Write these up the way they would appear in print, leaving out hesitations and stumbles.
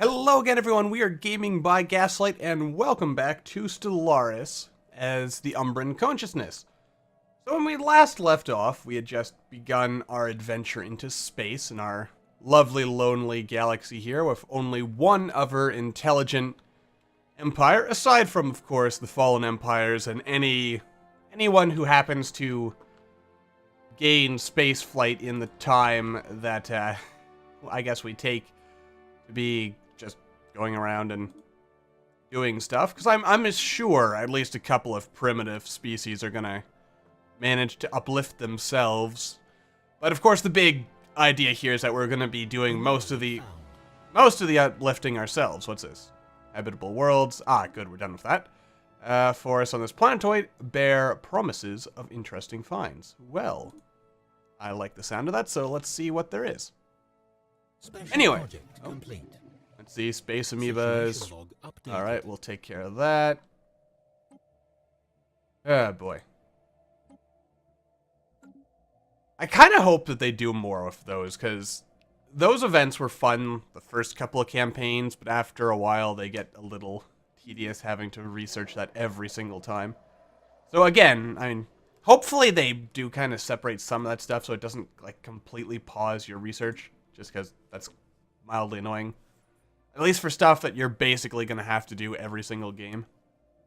Hello again, everyone. We are Gaming by Gaslight, and welcome back to Stellaris as the Umbran Consciousness. So when we last left off, we had just begun our adventure into space in our lovely, lonely galaxy here with only one other intelligent empire, aside from, of course, the fallen empires and anyone who happens to gain space flight in the time that, I guess we take to be just going around and doing stuff, because I'm sure at least a couple of primitive species are gonna manage to uplift themselves. But of course the big idea here is that we're gonna be doing most of the uplifting ourselves. What's this? Habitable worlds. Ah, good, we're done with that. Forests on this planetoid bear promises of interesting finds. Well, I like the sound of that, so let's see what there is. Anyway, let's see, space amoebas. Alright, we'll take care of that. Oh boy. I kind of hope that they do more with those, because those events were fun the first couple of campaigns, but after a while they get a little tedious having to research that every single time. So again, I mean, hopefully they do kind of separate some of that stuff so it doesn't like completely pause your research, just because that's mildly annoying. At least for stuff that you're basically going to have to do every single game.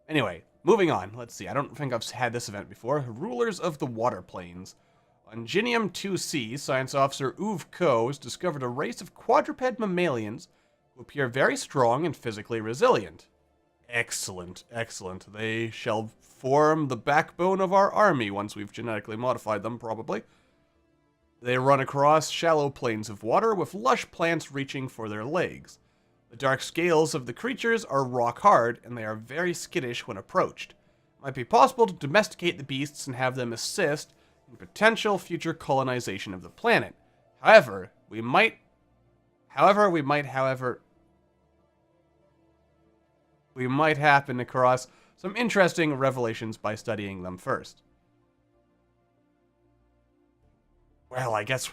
Anyway, moving on. Let's see. I don't think I've had this event before. Rulers of the Water Plains. On Ginium 2C, Science Officer Uwe Ko has discovered a race of quadruped mammalians who appear very strong and physically resilient. Excellent, excellent. They shall form the backbone of our army once we've genetically modified them, probably. They run across shallow plains of water with lush plants reaching for their legs. The dark scales of the creatures are rock hard, and they are very skittish when approached. It might be possible to domesticate the beasts and have them assist in potential future colonization of the planet. However, we might happen across some interesting revelations by studying them first. Well, I guess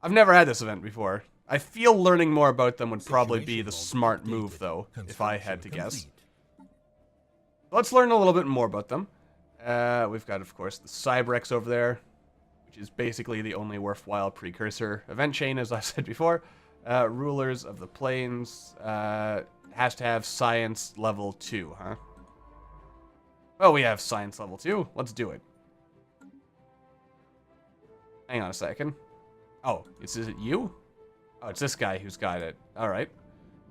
I've never had this event before. I feel learning more about them would probably be the smart move, though, if I had to guess. Let's learn a little bit more about them. We've got, of course, the Cybrex over there, which is basically the only worthwhile precursor event chain, as I said before. Rulers of the Plains has to have Science Level 2, huh? Well, we have Science Level 2. Let's do it. Hang on a second. Oh, is it you? Oh, it's this guy who's got it. Alright.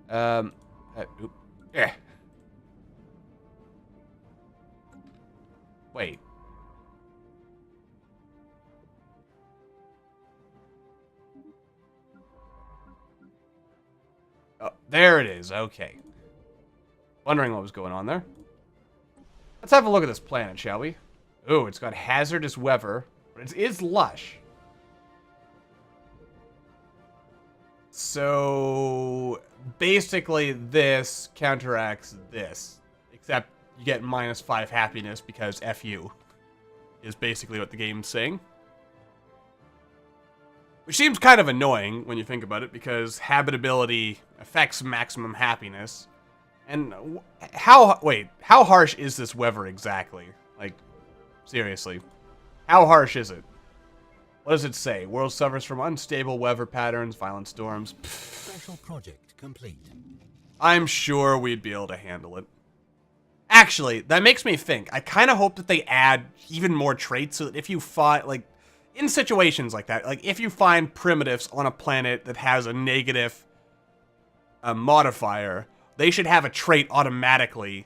Yeah. Wait. Oh, there it is. Okay. Wondering what was going on there. Let's have a look at this planet, shall we? Ooh, it's got hazardous weather, but it is lush. So, basically this counteracts this, except you get -5 happiness because F you, is basically what the game's saying. Which seems kind of annoying when you think about it, because habitability affects maximum happiness. And how harsh is this weather exactly? Like, seriously, how harsh is it? What does it say? World suffers from unstable weather patterns, violent storms. Special project complete. I'm sure we'd be able to handle it. Actually, that makes me think. I kind of hope that they add even more traits so that if you find, like, in situations like that, like if you find primitives on a planet that has a negative modifier, they should have a trait automatically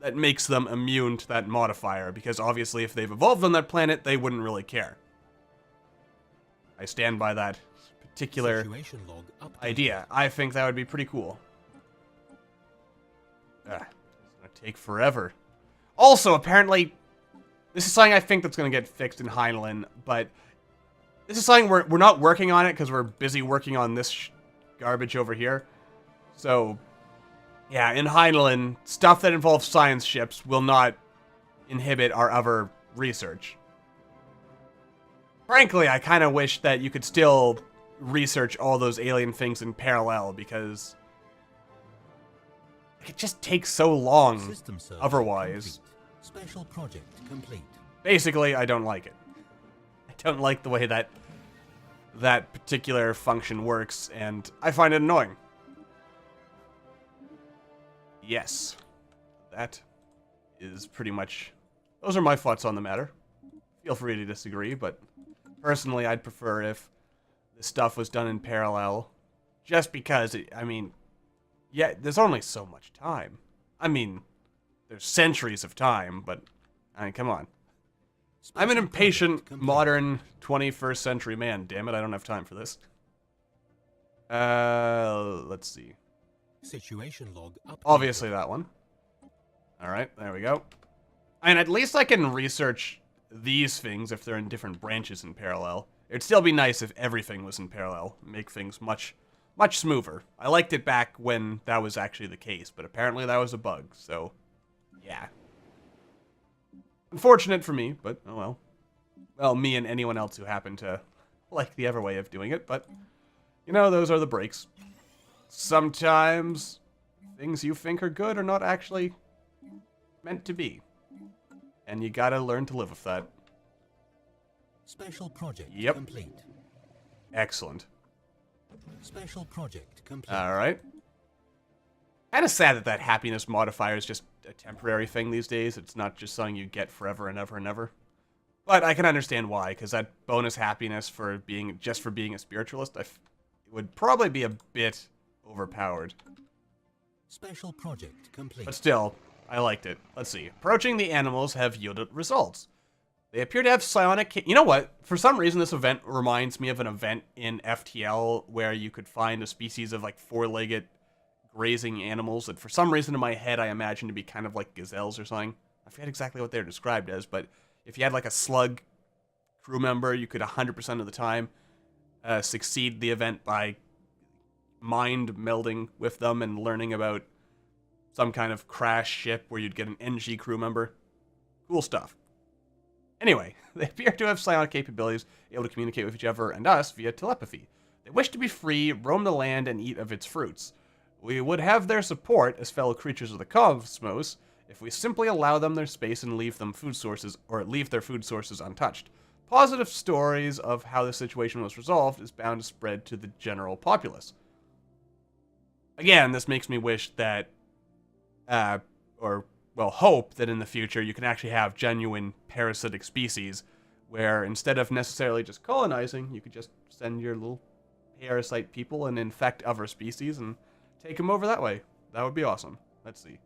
that makes them immune to that modifier, because obviously if they've evolved on that planet, they wouldn't really care. I stand by that particular idea. I think that would be pretty cool. It's gonna take forever. Also, apparently, this is something I think that's gonna get fixed in Heinlein, but this is something we're not working on it because we're busy working on this garbage over here. So, yeah, in Heinlein, stuff that involves science ships will not inhibit our other research. Frankly, I kind of wish that you could still research all those alien things in parallel, because It just takes so long System survey otherwise. complete. Special project complete. Basically, I don't like it. I don't like the way that that particular function works, and I find it annoying. Yes. That is pretty much... Those are my thoughts on the matter. Feel free to disagree, but personally, I'd prefer if this stuff was done in parallel. Just because, I mean, yeah, there's only so much time. I mean, there's centuries of time, but, I mean, come on. I'm an impatient, modern, 21st century man. Damn it, I don't have time for this. Let's see. Situation log updated. Obviously that one. Alright, there we go. And at least I can research these things if they're in different branches in parallel. It'd still be nice if everything was in parallel. Make things much smoother. I liked it back when that was actually the case, but apparently that was a bug, so yeah. Unfortunate for me, but oh well. Well, me and anyone else who happened to like the other way of doing it, but you know, those are the breaks. Sometimes things you think are good are not actually meant to be. And you gotta learn to live with that. Special project complete. Excellent. Special project complete. Alright. Kinda sad that that happiness modifier is just a temporary thing these days. It's not just something you get forever and ever and ever. But I can understand why, because that bonus happiness for being a spiritualist, it would probably be a bit overpowered. Special project complete. But still, I liked it. Let's see. Approaching the animals have yielded results. They appear to have psionic... You know what? For some reason, this event reminds me of an event in FTL where you could find a species of, like, four-legged grazing animals that for some reason in my head I imagine to be kind of like gazelles or something. I forget exactly what they're described as, but if you had, like, a slug crew member, you could 100% of the time succeed the event by mind melding with them and learning about some kind of crash ship where you'd get an NG crew member. Cool stuff. Anyway, they appear to have psionic capabilities, able to communicate with each other and us via telepathy. They wish to be free, roam the land, and eat of its fruits. We would have their support as fellow creatures of the cosmos if we simply allow them their space and leave them food sources, or leave their food sources untouched. Positive stories of how the situation was resolved is bound to spread to the general populace. Again, this makes me wish that, hope that in the future you can actually have genuine parasitic species where instead of necessarily just colonizing, you could just send your little parasite people and infect other species and take them over that way. That would be awesome. Let's see.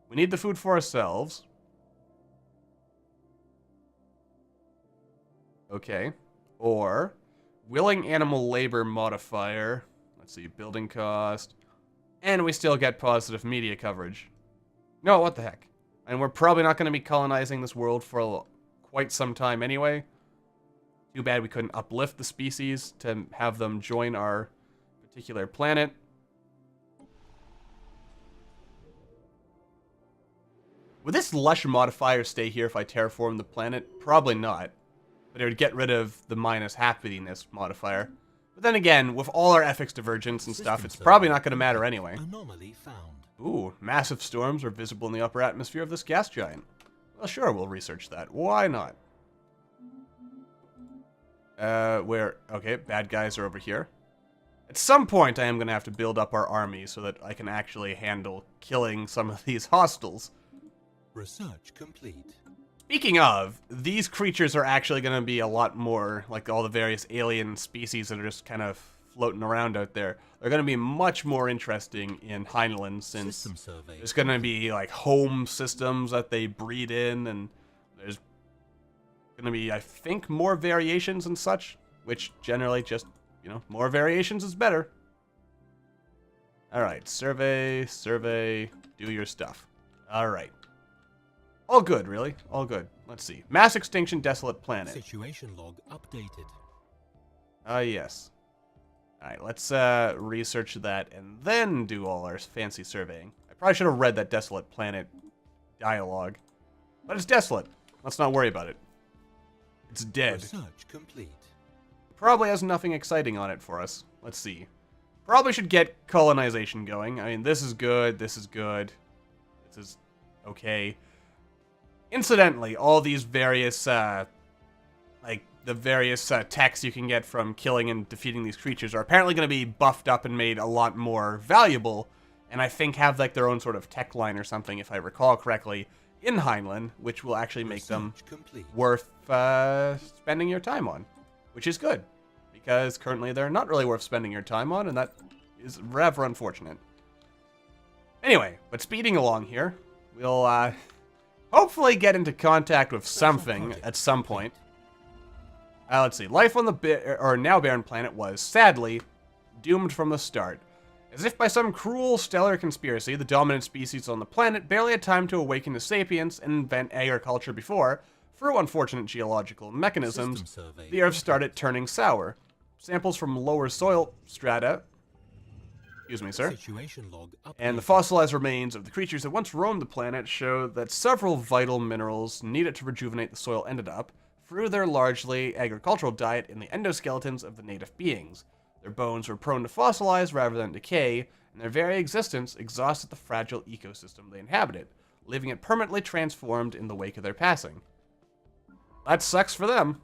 We need the food for ourselves. Okay. Or willing animal labor modifier. Let's see, building cost. And we still get positive media coverage. No, what the heck. And we're probably not going to be colonizing this world for quite some time anyway. Too bad we couldn't uplift the species to have them join our particular planet. Would this lush modifier stay here if I terraform the planet? Probably not. But it would get rid of the minus happiness modifier. But then again, with all our ethics divergence and stuff, it's probably not going to matter anyway. Anomaly found. Ooh, massive storms are visible in the upper atmosphere of this gas giant. Well, sure, we'll research that. Why not? Okay, bad guys are over here. At some point, I am going to have to build up our army so that I can actually handle killing some of these hostiles. Research complete. Speaking of, these creatures are actually going to be a lot more like all the various alien species that are just kind of floating around out there. They're going to be much more interesting in Heinlein since there's going to be like home systems that they breed in, and there's going to be, I think, more variations and such, which generally just, you know, more variations is better. Alright, survey, do your stuff. Alright. All good, really. All good. Let's see. Mass extinction, desolate planet. Situation log updated. Yes. Alright, let's research that and then do all our fancy surveying. I probably should have read that desolate planet dialogue. But it's desolate. Let's not worry about it. It's dead. Research complete. Probably has nothing exciting on it for us. Let's see. Probably should get colonization going. I mean, this is good, this is good. science is okay. Incidentally, all these various, like, the various techs you can get from killing and defeating these creatures are apparently going to be buffed up and made a lot more valuable, and I think have, like, their own sort of tech line or something, if I recall correctly, in Heinlein, which will actually make them worth spending your time on, which is good, because currently they're not really worth spending your time on, and that is rather unfortunate. Anyway, but speeding along here, we'll hopefully get into contact with something at some point. Let's see. Life on the now barren planet was, sadly, doomed from the start. As if by some cruel stellar conspiracy, the dominant species on the planet barely had time to awaken to sapience and invent agriculture before, through unfortunate geological mechanisms, the Earth started turning sour. Samples from lower soil strata, excuse me, sir, and the fossilized remains of the creatures that once roamed the planet show that several vital minerals needed to rejuvenate the soil ended up, through their largely agricultural diet, in the endoskeletons of the native beings. Their bones were prone to fossilize rather than decay, and their very existence exhausted the fragile ecosystem they inhabited, leaving it permanently transformed in the wake of their passing. That sucks for them.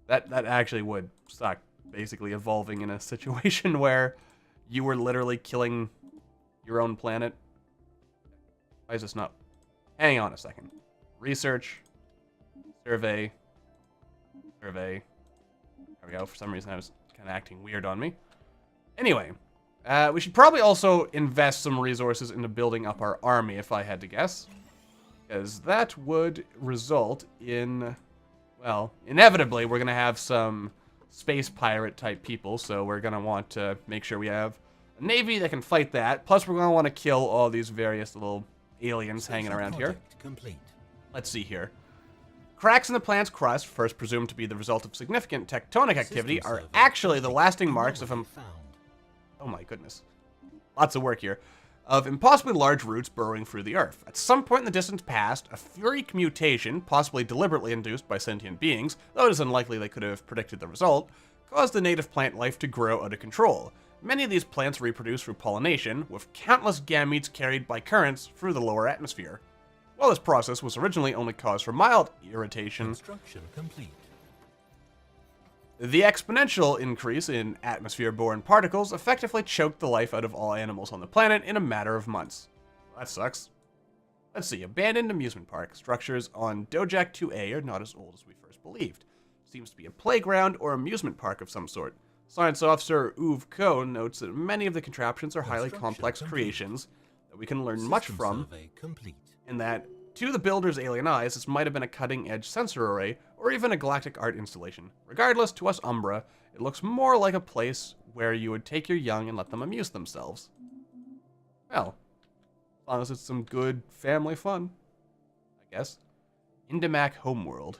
That actually would suck, basically evolving in a situation where you were literally killing your own planet. Why is this not? Hang on a second. Research. Survey. Survey. There we go. For some reason, I was kind of acting weird on me. Anyway, we should probably also invest some resources into building up our army, if I had to guess. Because that would result in, well, inevitably, we're going to have some space pirate type people, so we're going to want to make sure we have a navy that can fight that. Plus, we're going to want to kill all these various little aliens hanging around here. Complete. Let's see here. Cracks in the planet's crust, first presumed to be the result of significant tectonic activity, are actually the lasting marks of oh my goodness. Lots of work here. Of impossibly large roots burrowing through the Earth. At some point in the distant past, a freak mutation, possibly deliberately induced by sentient beings, though it is unlikely they could have predicted the result, caused the native plant life to grow out of control. Many of these plants reproduce through pollination, with countless gametes carried by currents through the lower atmosphere. While this process was originally only cause for mild irritation, Construction complete. the exponential increase in atmosphere-borne particles effectively choked the life out of all animals on the planet in a matter of months. Well, that sucks. Let's see. Abandoned amusement park. Structures on Dojak 2A are not as old as we first believed. Seems to be a playground or amusement park of some sort. Science officer Uwe Cohn notes that many of the contraptions are highly complex creations that we can learn much from, and that, to the builder's alien eyes, this might have been a cutting-edge sensor array, or even a galactic art installation. Regardless, to us Umbra, it looks more like a place where you would take your young and let them amuse themselves. Well, as long as it's some good family fun, I guess. Indamac Homeworld.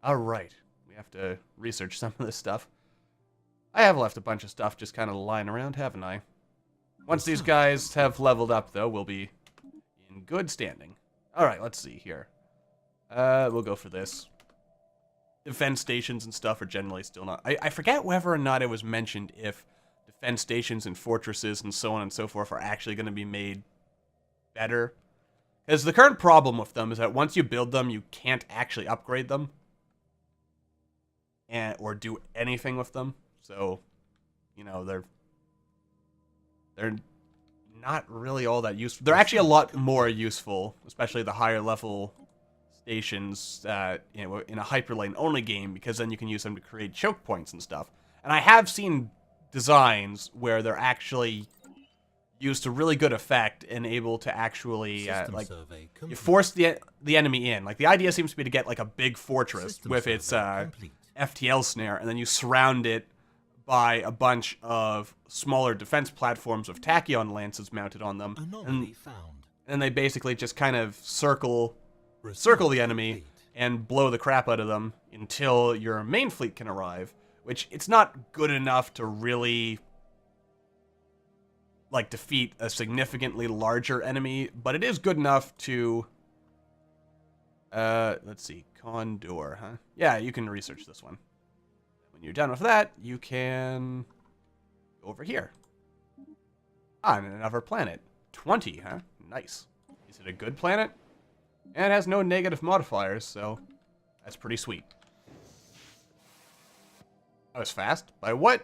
Alright, we have to research some of this stuff. I have left a bunch of stuff just kind of lying around, haven't I? Once these guys have leveled up, though, we'll be in good standing. Alright, let's see here. We'll go for this. Defense stations and stuff are generally still not... I forget whether or not it was mentioned if defense stations and fortresses and so on and so forth are actually going to be made better. Because the current problem with them is that once you build them, you can't actually upgrade them. Or do anything with them. So, you know, they're not really all that useful. They're actually a lot more useful, especially the higher level stations in a hyperlane only game, because then you can use them to create choke points and stuff. And I have seen designs where they're actually used to really good effect and able to actually like you force the enemy in. Like the idea seems to be to get like a big fortress with its FTL snare, and then you surround it by a bunch of smaller defense platforms with tachyon lances mounted on them, and they basically just kind of circle the enemy and blow the crap out of them until your main fleet can arrive, which it's not good enough to really like defeat a significantly larger enemy, but it is good enough to let's see, Condor, huh? Yeah, you can research this one. When you're done with that, you can go over here. On another planet. 20, huh? Nice. Is it a good planet? And it has no negative modifiers, so that's pretty sweet. That was fast. By what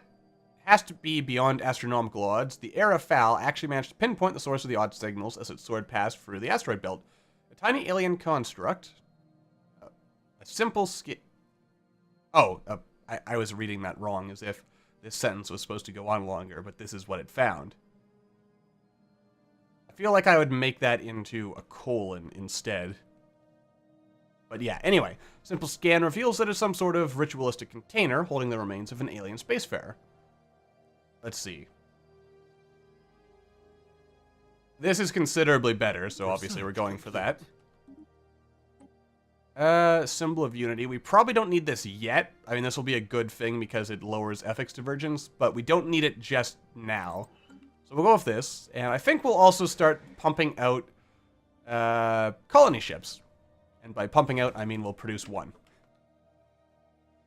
has to be beyond astronomical odds, the Era FAL actually managed to pinpoint the source of the odd signals as it soared past through the asteroid belt. A tiny alien construct. A simple I was reading that wrong, as if this sentence was supposed to go on longer, but this is what it found. I feel like I would make that into a colon instead. But yeah, anyway, simple scan reveals that it's some sort of ritualistic container holding the remains of an alien spacefarer. Let's see. This is considerably better, so obviously we're going for that. Symbol of unity. We probably don't need this yet. I mean, this will be a good thing because it lowers ethics divergence, but we don't need it just now. So we'll go with this, and I think we'll also start pumping out colony ships. And by pumping out, I mean we'll produce one.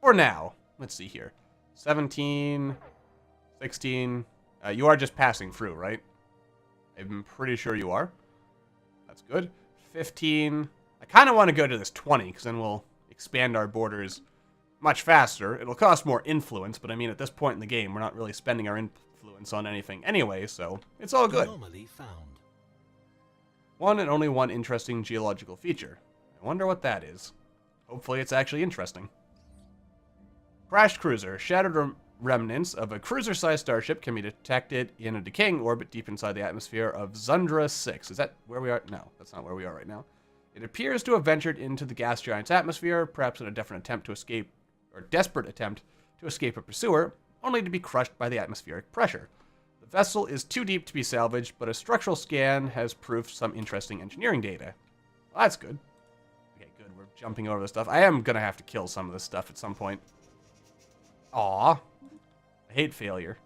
For now. Let's see here. 17, 16. You are just passing through, right? I'm pretty sure you are. That's good. 15. I kind of want to go to this 20, because then we'll expand our borders much faster. It'll cost more influence, but I mean, at this point in the game, we're not really spending our influence on anything anyway, so it's all good. Anomaly found. One and only one interesting geological feature. I wonder what that is. Hopefully it's actually interesting. Crashed cruiser. Shattered remnants of a cruiser-sized starship can be detected in a decaying orbit deep inside the atmosphere of Zundra 6. Is that where we are? No, that's not where we are right now. It appears to have ventured into the gas giant's atmosphere, perhaps in a desperate attempt to escape a pursuer, only to be crushed by the atmospheric pressure. The vessel is too deep to be salvaged, but a structural scan has proved some interesting engineering data. Well, that's good. Okay, good. We're jumping over this stuff. I am going to have to kill some of this stuff at some point. Aw. I hate failure.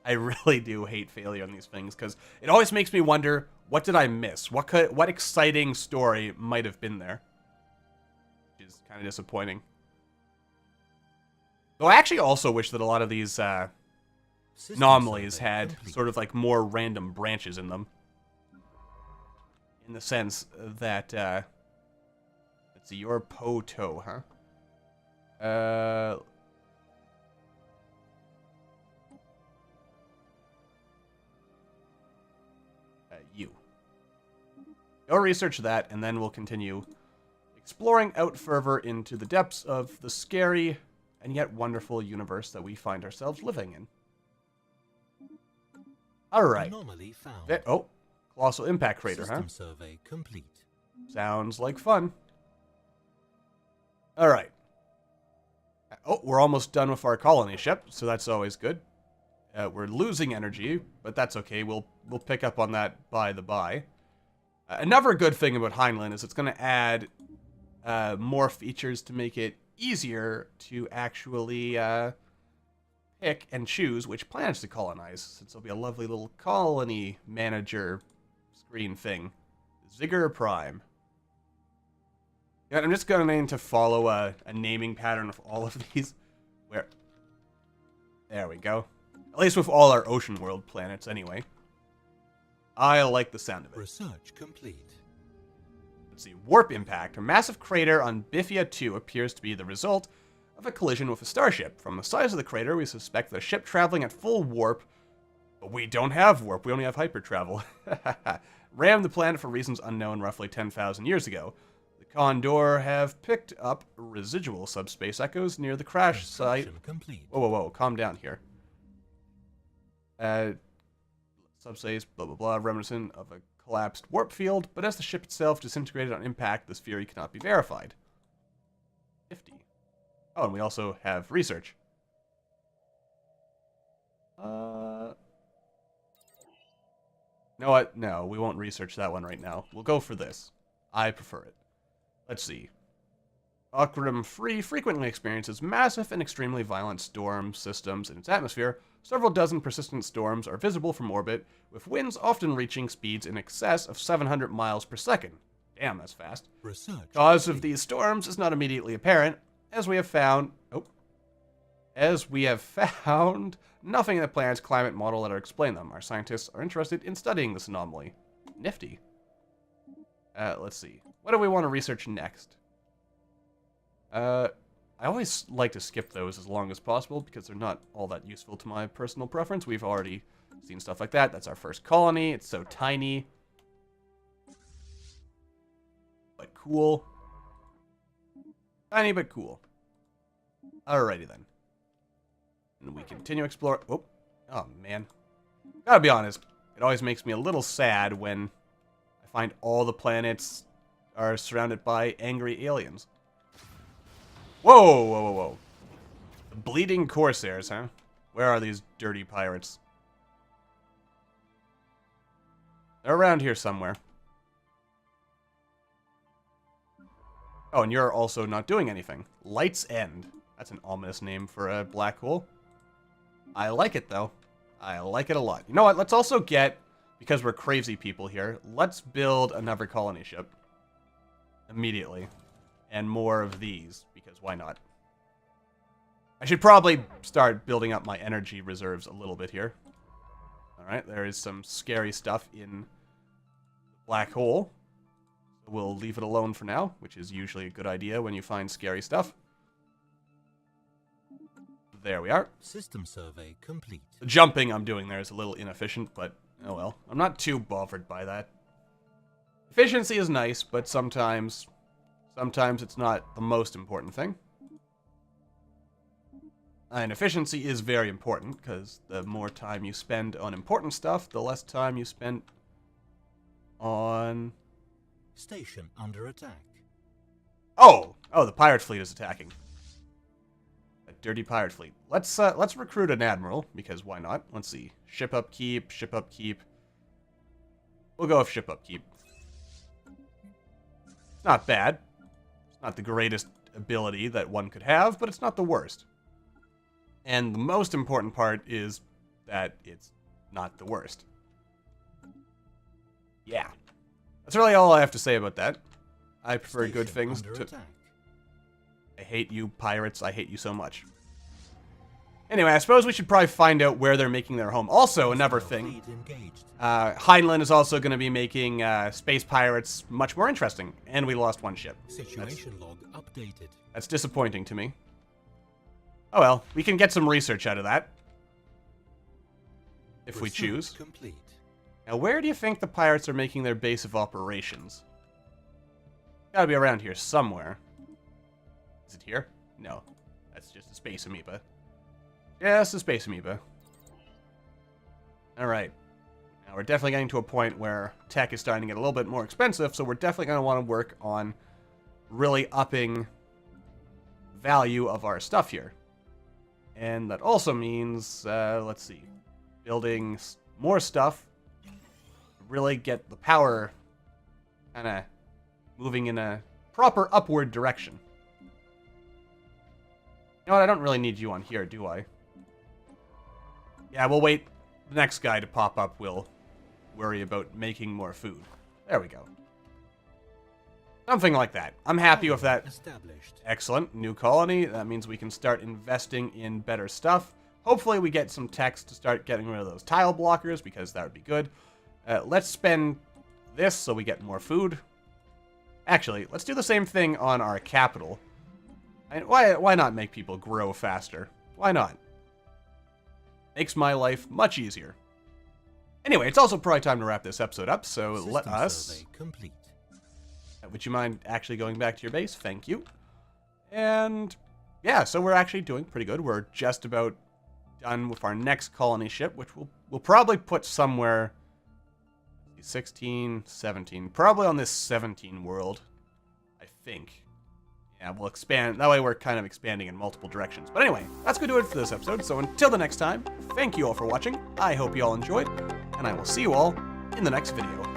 I really do hate failure on these things, because it always makes me wonder, what did I miss? What exciting story might have been there? Which is kind of disappointing. Though I actually also wish that a lot of these anomalies had sort of like more random branches in them. In the sense that, let's see, you're Poto, huh? You. Go research that, and then we'll continue exploring out further into the depths of the scary and yet wonderful universe that we find ourselves living in. Alright. Anomaly found. Oh, colossal impact crater, huh? System survey complete. Sounds like fun. Alright. Oh, we're almost done with our colony ship, so that's always good. We're losing energy, but that's okay. We'll pick up on that by the by. Another good thing about Heinlein is it's going to add more features to make it easier to actually pick and choose which planets to colonize, since there'll be a lovely little colony manager screen thing. Ziggurar Prime. Yeah, I'm just going to follow a naming pattern of all of these. There we go. At least with all our ocean world planets, anyway. I like the sound of it. Research complete. Let's see. Warp impact. A massive crater on Bifia 2 appears to be the result of a collision with a starship. From the size of the crater, we suspect that a ship traveling at full warp... But we don't have warp. We only have hypertravel. Rammed the planet for reasons unknown roughly 10,000 years ago. The Condor have picked up residual subspace echoes near the crash site. Complete. Whoa. Calm down here. Subspace, blah blah blah, reminiscent of a collapsed warp field, but as the ship itself disintegrated on impact, this theory cannot be verified. 50. Oh, and we also have research. You know what? No, we won't research that one right now. We'll go for this. I prefer it. Let's see. Akram 3 frequently experiences massive and extremely violent storm systems in its atmosphere. Several dozen persistent storms are visible from orbit, with winds often reaching speeds in excess of 700 miles per second. Damn, that's fast. Research. Cause of these storms is not immediately apparent, as we have found... Oh. as we have found nothing in the planet's climate model that explain them. Our scientists are interested in studying this anomaly. Nifty. Let's see. What do we want to research next? I always like to skip those as long as possible because they're not all that useful to my personal preference. We've already seen stuff like that. That's our first colony. It's so tiny. But cool. Tiny but cool. Alrighty then. And we continue explore. Oh man. Gotta be honest. It always makes me a little sad when I find all the planets are surrounded by angry aliens. Whoa, whoa, whoa, whoa. The bleeding corsairs, huh? Where are these dirty pirates? They're around here somewhere. Oh, and you're also not doing anything. Light's End. That's an ominous name for a black hole. I like it, though. I like it a lot. You know what? Let's also get, because we're crazy people here, let's build another colony ship. Immediately. And more of these, because why not? I should probably start building up my energy reserves a little bit here. Alright, there is some scary stuff in the black hole. We'll leave it alone for now, which is usually a good idea when you find scary stuff. There we are. System survey complete. The jumping I'm doing there is a little inefficient, but oh well. I'm not too bothered by that. Efficiency is nice, but sometimes it's not the most important thing. And efficiency is very important, because the more time you spend on important stuff, the less time you spend on... Station under attack. Oh, the pirate fleet is attacking. A dirty pirate fleet. Let's recruit an admiral, because why not? Let's see. Ship upkeep, ship upkeep. We'll go with ship upkeep. It's not bad. It's not the greatest ability that one could have, but it's not the worst. And the most important part is that it's not the worst. Yeah. That's really all I have to say about that. I prefer good things to... Attack. I hate you, pirates. I hate you so much. Anyway, I suppose we should probably find out where they're making their home. Also, another thing. Heinlein is also going to be making space pirates much more interesting. And we lost one ship. Situation log updated. That's disappointing to me. Oh well, we can get some research out of that. If we choose. Complete. Now, where do you think the pirates are making their base of operations? Gotta be around here somewhere. Is it here? No. That's just a space amoeba. Just a space amoeba. Alright. Now, we're definitely getting to a point where tech is starting to get a little bit more expensive, so we're definitely going to want to work on really upping value of our stuff here. And that also means, let's see, building more stuff, really get the power kind of moving in a proper upward direction. You know what, I don't really need you on here, do I? Yeah, we'll wait. The next guy to pop up will worry about making more food. There we go. Something like that. I'm happy with that. Established. Excellent. New colony. That means we can start investing in better stuff. Hopefully we get some text to start getting rid of those tile blockers, because that would be good. Let's spend this so we get more food. Actually, let's do the same thing on our capital. And why not make people grow faster? Why not? Makes my life much easier. Anyway, it's also probably time to wrap this episode up, so System let us... survey complete. Would you mind actually going back to your base? Thank you. And yeah, so we're actually doing pretty good. We're just about done with our next colony ship, which we'll probably put somewhere 16, 17, probably on this 17 world, I think. Yeah, we'll expand. That way we're kind of expanding in multiple directions. But anyway, that's going to do it for this episode. So until the next time, thank you all for watching. I hope you all enjoyed, and I will see you all in the next video.